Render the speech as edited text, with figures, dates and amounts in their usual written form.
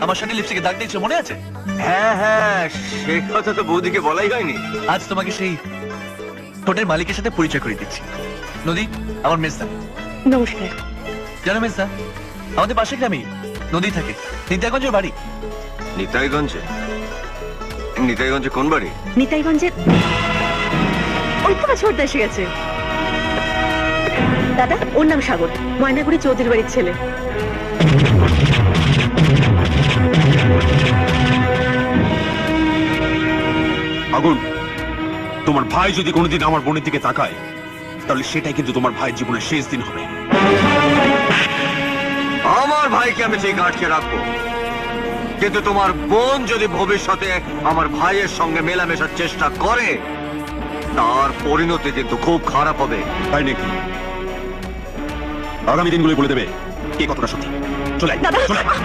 আমার সাথে লিপস্টিকে দাগ দিয়েছো, মনে আছে? হ্যাঁ হ্যাঁ, সে কথা তো বৌদিকে বলাই হয়নি। আজ তোমাকে সেই হোটেল মালিকের সাথে পরিচয় করে দিচ্ছি। নদী আমার মেজদা। নমস্কার। জানো মেজদা, আমাদের পাশের গ্রামেই নদী থাকে, নিতাইগঞ্জের বাড়ি। নিতাইগঞ্জে? নিতাইগঞ্জে কোন বাড়ি? নিতাইগঞ্জের ওই তো ছোটদা এসে গেছে। দাদা, ওর নাম সাগর, ময়নাগুড়ি চৌধুরী বাড়ির ছেলে। আগুন, তোমার ভাই যদি কোনোদিন আমার বোনের দিকে তাকায়, তাহলে সেটাই কিন্তু তোমার ভাইয়ের জীবনের শেষ দিন হবে। আমার ভাইকে আমি ঠিক আটকে রাখবো, কিন্তু তোমার বোন যদি ভবিষ্যতে আমার ভাইয়ের সঙ্গে মেলামেশার চেষ্টা করে, তার পরিণতি কিন্তু খুব খারাপ হবে। তাই নাকি? আগামী দিনগুলোই বলে দেবে কে কতটা সত্যি। চলে আয়, দাদা চলে আয়।